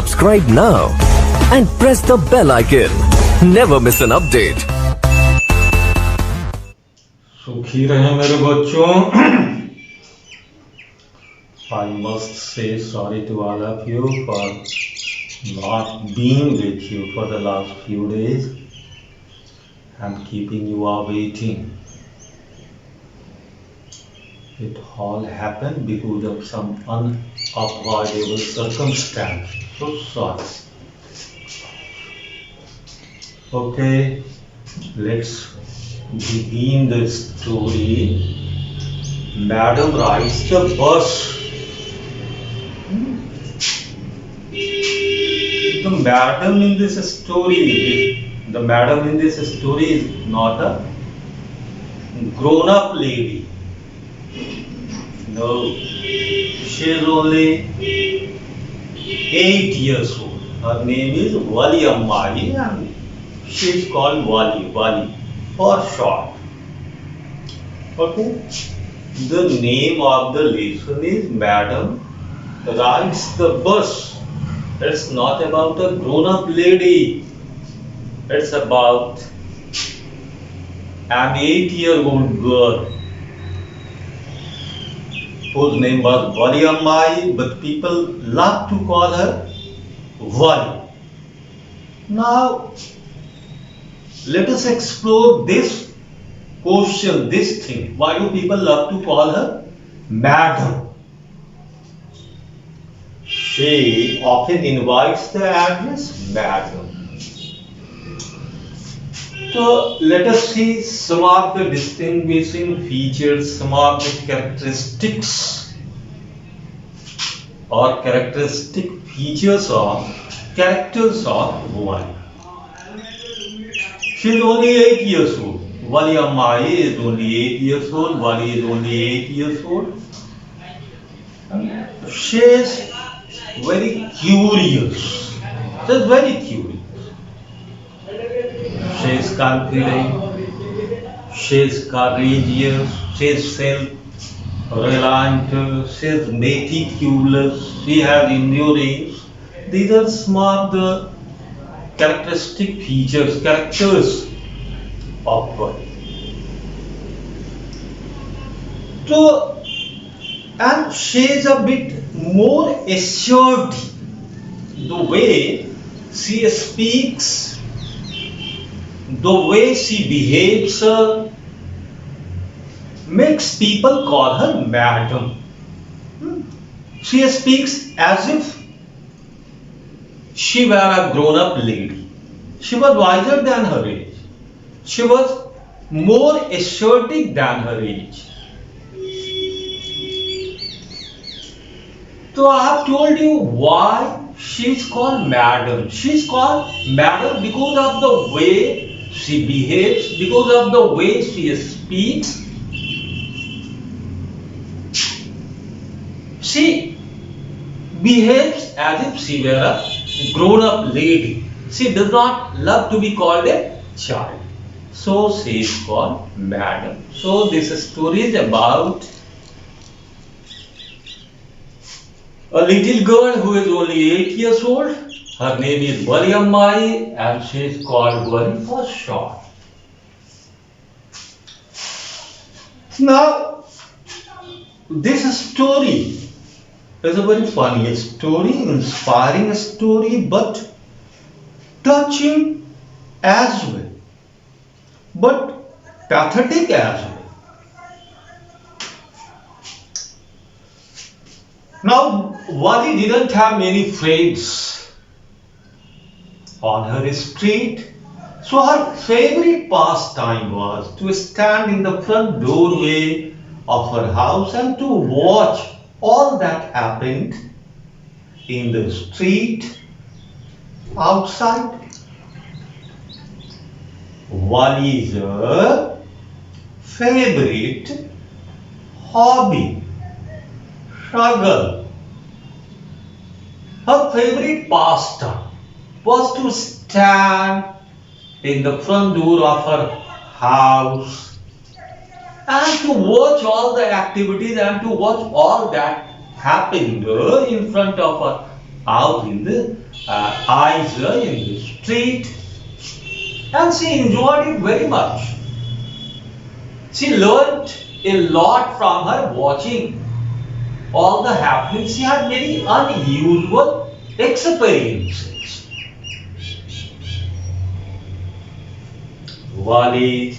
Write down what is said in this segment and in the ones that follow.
Subscribe now and press the bell icon. Never miss an update. सुखी रहें मेरे बच्चों. I must say sorry to all of you for not being with you for the last few days and keeping you all waiting. It all happened because of some unavoidable circumstance. So sorry. Okay, let's begin the story. Madam rides the bus. The madam in this story is not a grown-up lady. No, she is only 8 years old. Her name is Wali Ammai and she is called Wali for short. Okay. The name of the lesson is Madam rides the bus. It's not about a grown-up lady. It's about an 8-year-old girl whose name was Wali Ammai, but people love to call her Wali. Now, let us explore this question, this thing. Why do people love to call her Madam? She often invites the address Madam. So let us see some of the distinguishing features, some of the characteristics or characteristic features of characters of Wali. She is only 8 years old. Wali Ammai is only 8 years old. Wali is only 8 years old. She is very curious. She is very curious. She is confident, she is courageous, she is self-reliant, she is meticulous, she has endurance. These are some of the characteristic features, characters of Wali. So, and she is a bit more assured. The way she speaks, the way she behaves makes people call her Madam. She speaks as if she were a grown-up lady. She was wiser than her age. She was more assertive than her age. So I have told you why she is called Madam. She is called Madam because of the way she behaves, because of the way she speaks. She behaves as if she were a grown-up lady. She does not love to be called a child. So she is called Madam. So this story is about a little girl who is only 8 years old. Her name is Wali Ammai and she is called Wali for short. Now, this story is a very funny story, inspiring story, but touching as well, but pathetic as well. Now, Wali didn't have many friends on her street, so her favorite pastime was to stand in the front doorway of her house and to watch all that happened in the street outside. Wali's favorite hobby, struggle, her favorite pastime was to stand in the front door of her house and to watch all the activities and to watch all that happened in front of her out in the eyes in the street, and she enjoyed it very much. She learned a lot from her watching all the happenings. She had many unusual experiences. Wali's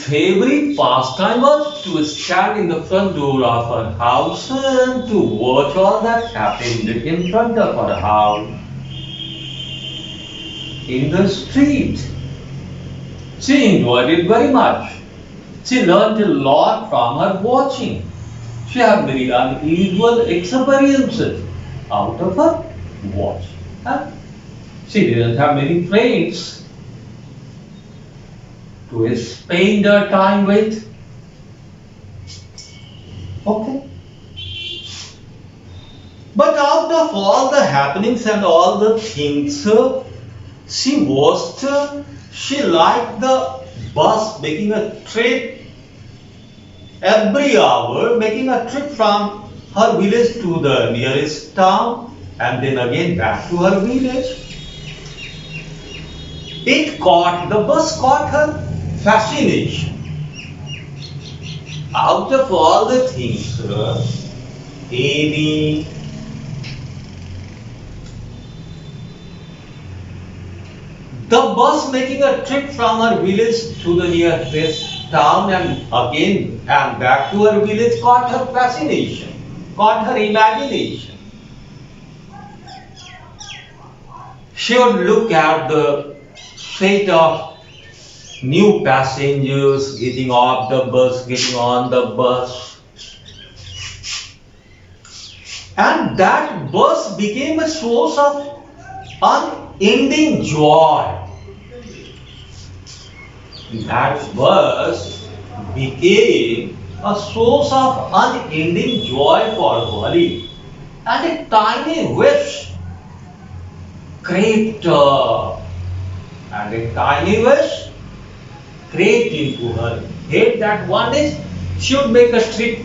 favorite pastime was to stand in the front door of her house and to watch all that happened in front of her house. In the street. She enjoyed it very much. She learned a lot from her watching. She had very unusual experiences out of her watch. And she didn't have many friends to spend her time with. Okay. But out of all the happenings and all the things, she liked the bus making a trip every hour, making a trip from her village to the nearest town and then again back to her village. The bus caught her fascination. Out of all the things, Amy, the bus making a trip from her village to the nearest town and again and back to her village caught her fascination, caught her imagination. She would look at the set of new passengers getting off the bus, getting on the bus. And that bus became a source of unending joy. That bus became a source of unending joy for Wali. And a tiny wish crept into her head that one day she would make a trip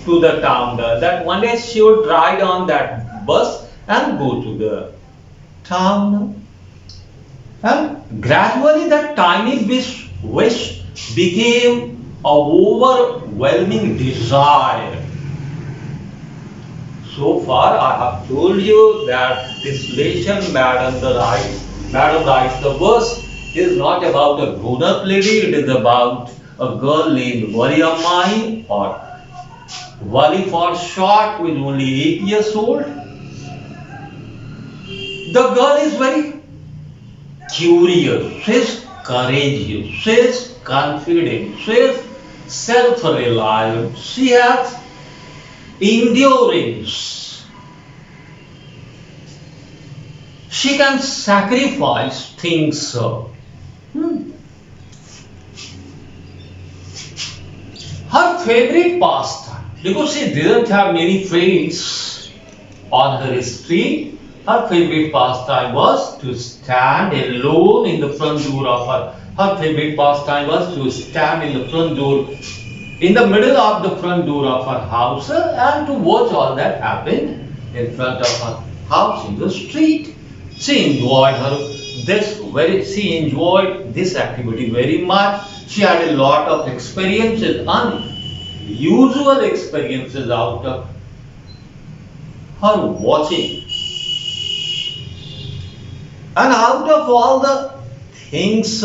to the town, that one day she would ride on that bus and go to the town. And gradually that tiny wish became an overwhelming desire. So far I have told you that this lesson, Madam Rides the Bus, is not about a grown-up lady, it is about a girl named Wali Ammai, or Wali for short, with only 8 years old. The girl is very curious, she is courageous, she is confident, she is self-reliant, she has endurance. She can sacrifice things. Her favorite pastime, because she didn't have many friends on her street, her favorite pastime was to stand alone in the front door of her favorite pastime was to stand in the front door, in the middle of the front door of her house and to watch all that happened in front of her house in the street. She enjoyed this activity very much. She had a lot of experiences, unusual experiences out of her watching. And out of all the things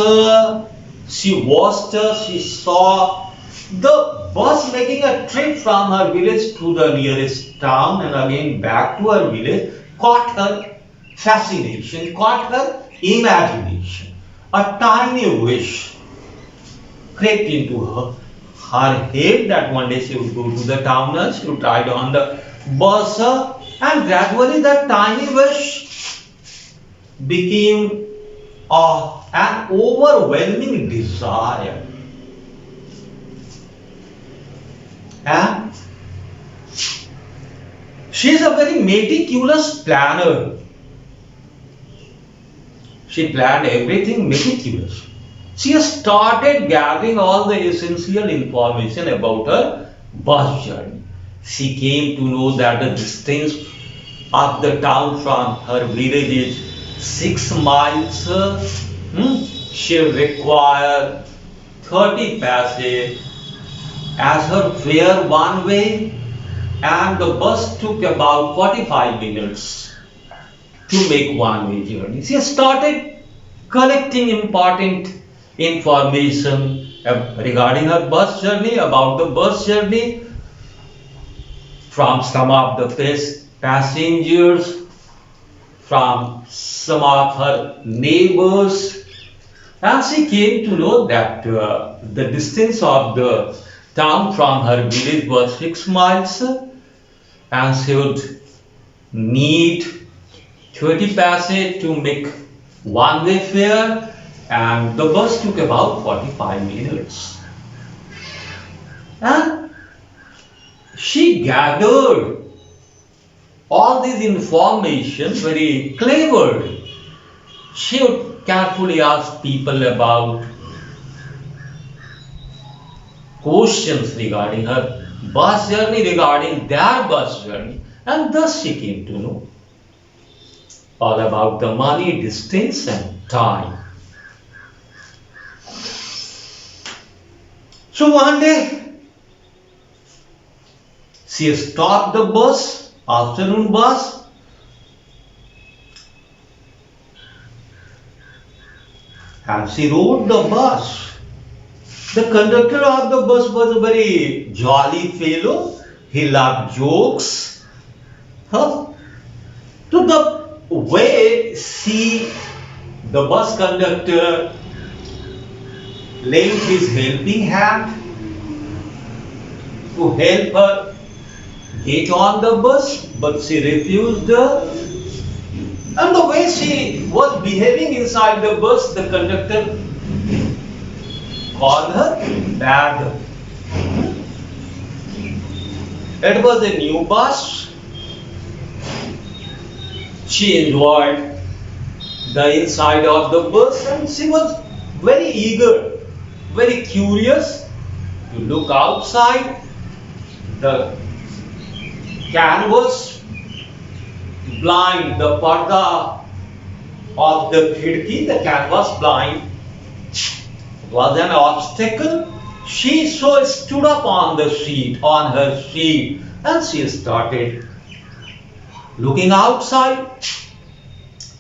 she watched, she saw the bus making a trip from her village to the nearest town and again back to her village, caught her fascination, caught her imagination. A tiny wish crept into her head that one day she would go to the town and she would ride on the bus, and gradually that tiny wish became an overwhelming desire. And she is a very meticulous planner. She planned everything meticulously. She has started gathering all the essential information about her bus journey. She came to know that the distance of the town from her village is 6 miles. She required 30 paise as her fare one way, and the bus took about 45 minutes to make one way journey. She started collecting important information regarding her bus journey, about the bus journey from some of the passengers, from some of her neighbors, and she came to know that the distance of the town from her village was 6 miles, and she would need 30 paise to make one-way fare, and the bus took about 45 minutes. And she gathered all this information very cleverly. She would carefully ask people about questions regarding her bus journey, regarding their bus journey, and thus she came to know all about the money, distance, and time. So one day, she stopped the bus, afternoon bus, and she rode the bus. The conductor of the bus was a very jolly fellow. He loved jokes. To the way the bus conductor lent his helping hand to help her get on the bus, but she refused. And the way she was behaving inside the bus, the conductor called her bad. It was a new bus. She enjoyed the inside of the bus, and she was very eager, very curious to look outside. The canvas blind, the parda of the khidki, the canvas blind, was an obstacle. She so stood up on the seat, on her seat, and she started looking outside.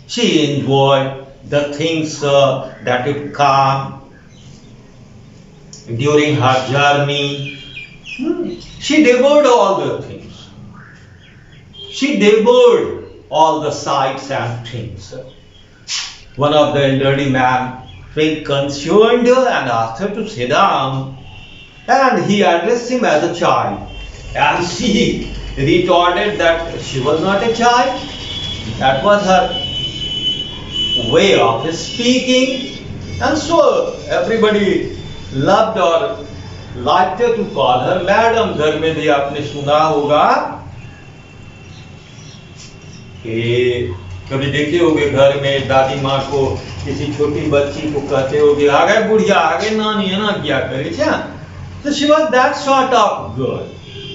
She enjoyed the things that would come during her journey. She devoured all the things. She devoured all the sights and things. One of the elderly man felt concerned and asked her to sit down, and he addressed him as a child, and she retorted that she was not a child. That was her way of speaking, and so everybody loved or liked her to call her madam. घर में भी आपने सुना होगा कि कभी देखे होगे घर में दादी माँ को किसी छोटी बच्ची को कहते होगे आ गए बुढ़िया, आ गए नानी, है ना, क्या करे क्या. So she was that sort of girl,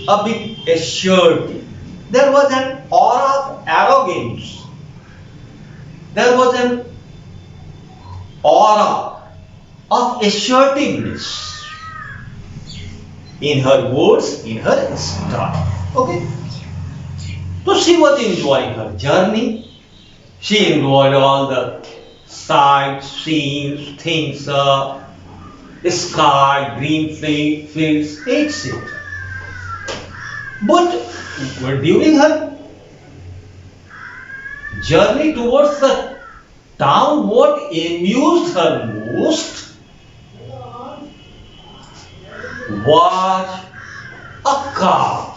a bit assured. There was an aura of arrogance. There was an aura of assertiveness in her words, in her style. Okay? So she was enjoying her journey. She enjoyed all the sights, scenes, things, sky, green fields, etc. But during her journey towards the town, what amused her most was a car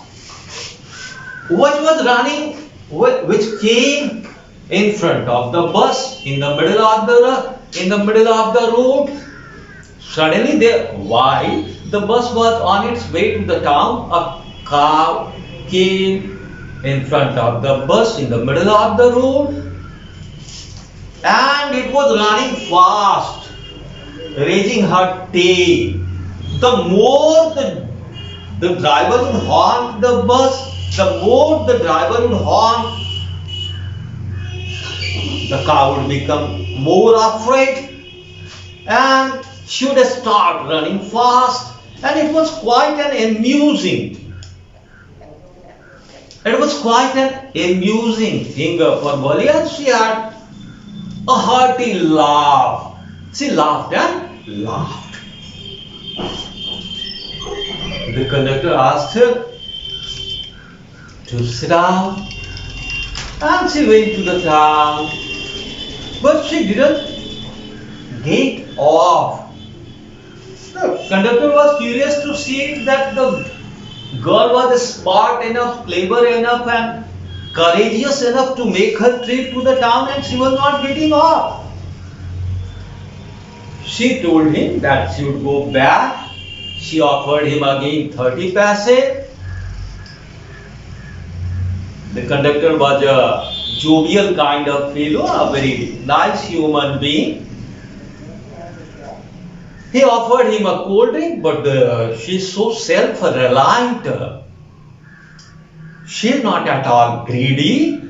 which was running, which came in front of the bus, in the middle of the road. Suddenly, while the bus was on its way to the town, a car came in front of the bus in the middle of the road, and it was running fast, raising her tail. The more the driver would horn the bus, the more the driver would horn the cow would become more afraid and she would start running fast, and it was quite an amusing. It was quite an amusing thing for Molly, and she had a hearty laugh. She laughed and laughed. The conductor asked her to sit down, and she went to the town, but she didn't get off. The conductor was curious to see that the girl was smart enough, clever enough, and courageous enough to make her trip to the town, and she was not getting off. She told him that she would go back. She offered him again 30 paise. The conductor was a jovial kind of fellow, a very nice human being. He offered him a cold drink, but she's so self-reliant. She's not at all greedy,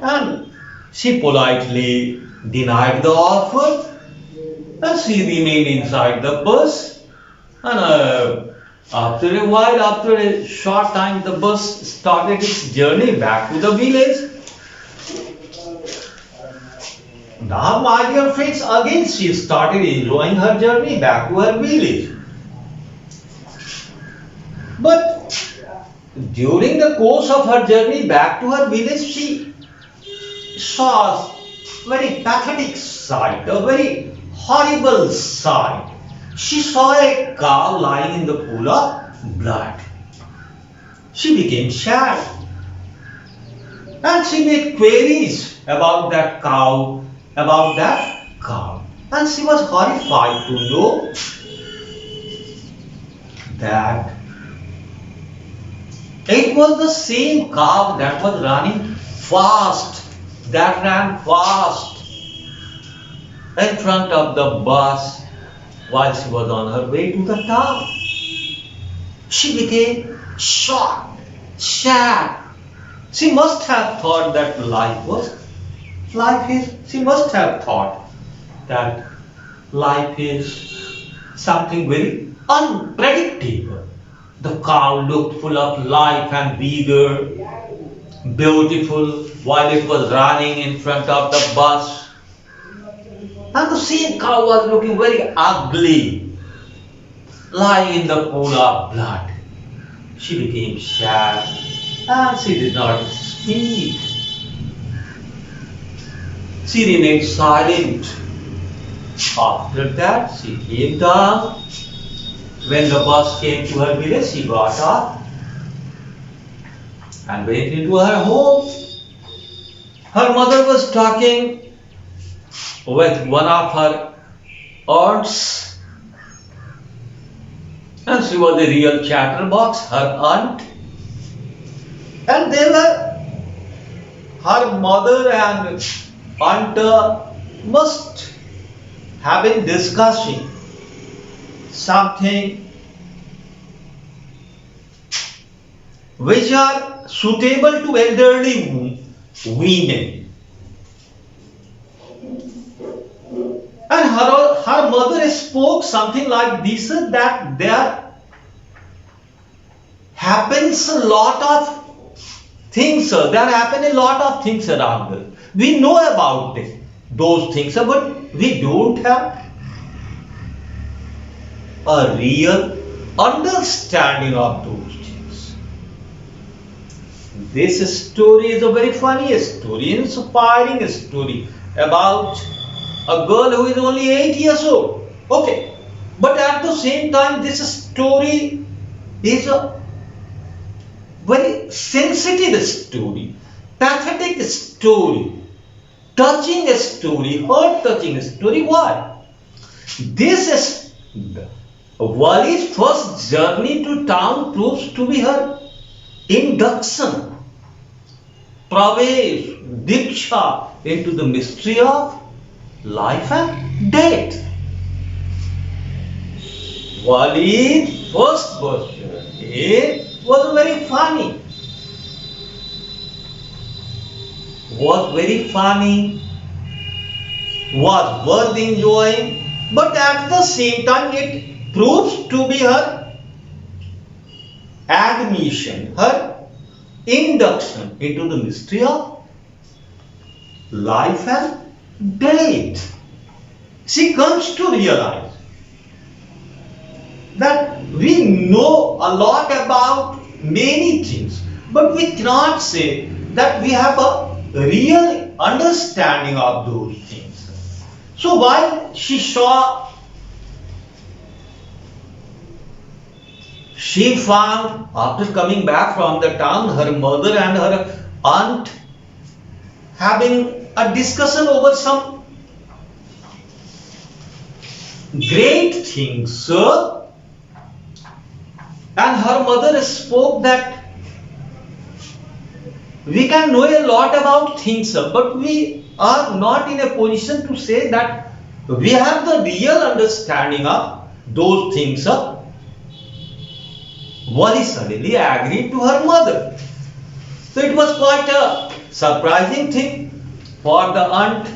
and she politely denied the offer, and she remained inside the bus. And after a while, after a short time, the bus started its journey back to the village. Now, my dear friends, again she started enjoying her journey back to her village. But during the course of her journey back to her village, she saw a very pathetic sight, a very horrible sight. She saw a cow lying in the pool of blood. She became sad, and she made queries about that cow, and she was horrified to know that it was the same cow that was running fast, that ran fast in front of the bus while she was on her way to the town. She became shocked, sad. She must have thought that she must have thought that life is something very unpredictable. The cow looked full of life and vigor, beautiful, while it was running in front of the bus. And the same cow was looking very ugly, lying in the pool of blood. She became sad, and she did not speak. She remained silent. After that, she came down. When the bus came to her village, she got up and went into her home. Her mother was talking with one of her aunts, and she was a real chatterbox, her aunt. And they were, her mother and aunt must have been discussing something which are suitable to elderly women. And her mother spoke something like this, that there happens a lot of things, there happen a lot of things around us. We know about those things, but we don't have a real understanding of those things. This story is a very funny story, inspiring story about a girl who is only 8 years old. Okay, but at the same time, this story is a very sensitive story, pathetic story, touching story, heart-touching story. Why? This is Wali's first journey to town proves to be her induction, pravesh, diksha into the mystery of life and death. Wali's first bus journey was very funny. was worth enjoying, but at the same time it proves to be her admission, her induction into the mystery of life and death. She comes to realize that we know a lot about many things, but we cannot say that we have a real understanding of those things. So while she found, after coming back from the town, her mother and her aunt having a discussion over some great things, and her mother spoke that we can know a lot about things, but we are not in a position to say that we have the real understanding of those things. Wally suddenly agreed to her mother. So it was quite a surprising thing for the aunt,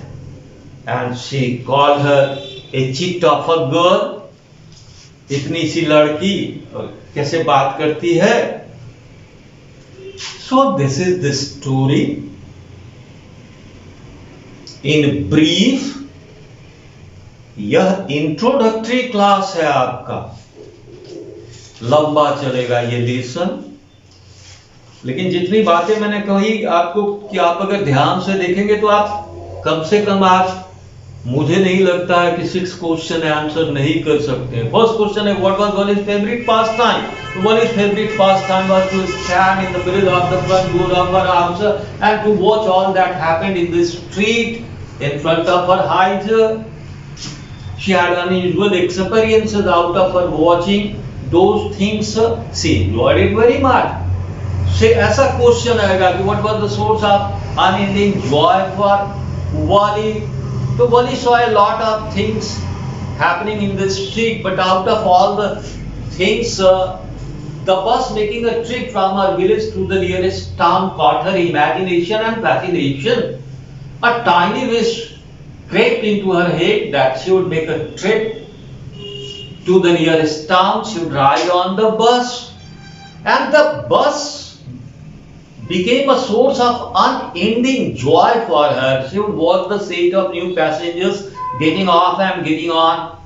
and she called her a chit of a girl. इतनी सी लड़की कैसे बात करती है? So this is the story in brief. यह introductory class है आपका, लंबा चलेगा ये लेसन, लेकिन जितनी बातें मैंने कही आपको कि आप अगर ध्यान से देखेंगे तो आप कम से कम आप, मुझे नहीं लगता है कि 6 क्वेश्चन आंसर नहीं कर सकते हैं। फर्स्ट क्वेश्चन है what was Wally's favourite pastime? तो Wally's favourite pastime was to stand in the middle of the front door of her house and to watch all that happened in the street in front of her house. She had unusual experiences out of her watching those things. She enjoyed it very much. से ऐसा question आएगा कि what was the source of unending joy for Wally? So Wally saw a lot of things happening in the street, but out of all the things, the bus making a trip from her village to the nearest town caught her imagination and fascination. A tiny wish crept into her head that she would make a trip to the nearest town. She would ride on the bus, and the bus became a source of unending joy for her. She would watch the sight of new passengers getting off and getting on.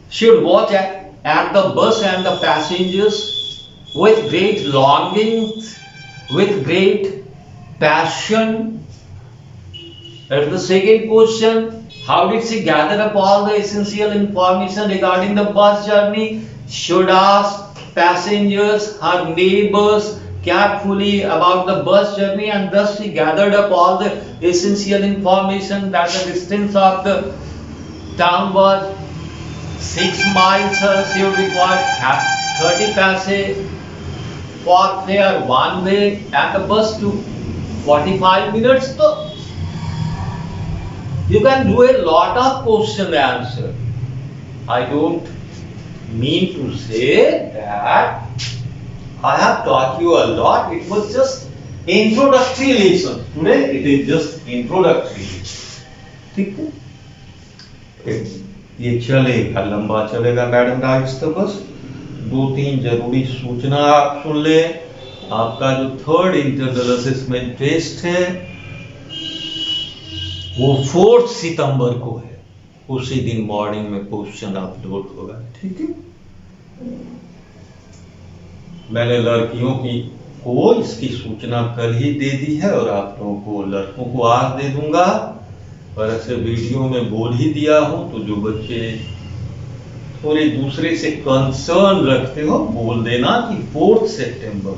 She would watch at the bus and the passengers with great longing, with great passion. At the second question, how did she gather up all the essential information regarding the bus journey? She would ask passengers, her neighbors, carefully about the bus journey, and thus she gathered up all the essential information that the distance of the town was 6 miles. She would require 30 paise for fare one way, and the bus took 45 minutes. So you can do a lot of question answer. I don't mean to say that I have taught you a lot. It was just introductory lesson. Today it is just introductory. ठीक है? ये चलेगा, लंबा चलेगा madam rights तो बस 2-3 जरूरी सूचना आप सुन ले। आपका जो 3rd इंटरनल असेसमेंट टेस्ट है वो 4 सितंबर को है, उसी दिन मॉर्निंग में क्वेश्चन अपलोड होगा। ठीक है, मैंने लड़कियों को इसकी सूचना कल ही दे दी है और आप लोगों को, लड़कों को आज दे दूंगा, और ऐसे वीडियो में बोल ही दिया हूं, तो जो बच्चे थोड़े दूसरे से कंसर्न रखते हो बोल देना कि 4 सितंबर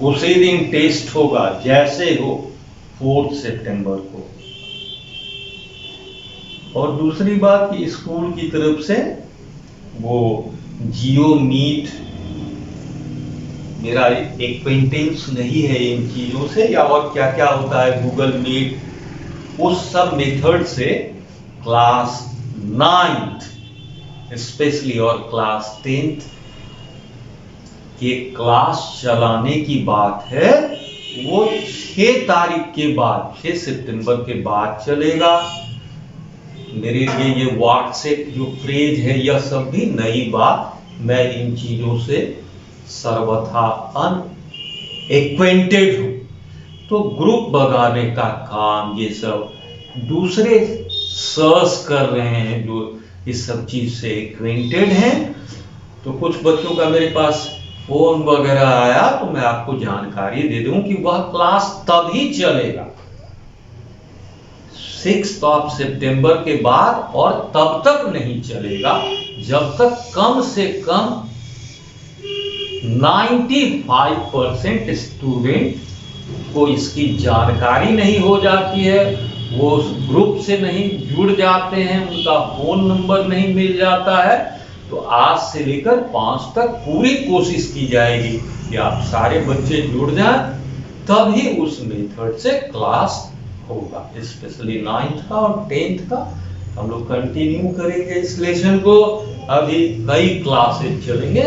उसी दिन टेस्ट होगा, जैसे हो 4 सितंबर को। और दूसरी बात कि स्कूल की तरफ से वो जियो मीट, मेरा एक्वेंटेंस नहीं है इन चीजों से, या और क्या क्या होता है गूगल मीट, उस सब मेथड से क्लास 9th स्पेशली और क्लास 10th के क्लास चलाने की बात है, वो 6 तारीख के बाद, 6 सितंबर के बाद चलेगा। मेरे लिए ये व्हाट्सएप जो फ्रेज है, यह सब भी नई बात, मैं इन चीजों से सर्वथा अनएक्वेंटेड हूं। तो ग्रुप बनाने का काम ये सब दूसरे सर्च कर रहे हैं जो इस सब चीज से एक्वेंटेड हैं। तो कुछ बच्चों का मेरे पास फोन वगैरह आया, तो मैं आपको जानकारी दे दूं कि वह क्लास तभी चलेगा 6 सितंबर के बाद, और तब तक नहीं चलेगा जब तक कम से कम 95% स्टूडेंट को इसकी जानकारी नहीं हो जाती है, वो उस ग्रुप से नहीं जुड़ जाते हैं, उनका फोन नंबर नहीं मिल जाता है। तो आज से लेकर 5 तक पूरी कोशिश की जाएगी कि आप सारे बच्चे जुड़ जाएं, तभी उस मेथड से क्लास होगा। स्पेशली 9th का और 10th का हम लोग कंटिन्यू करेंगे इस लेसन को। अभी कई क्लासेस चलेंगे।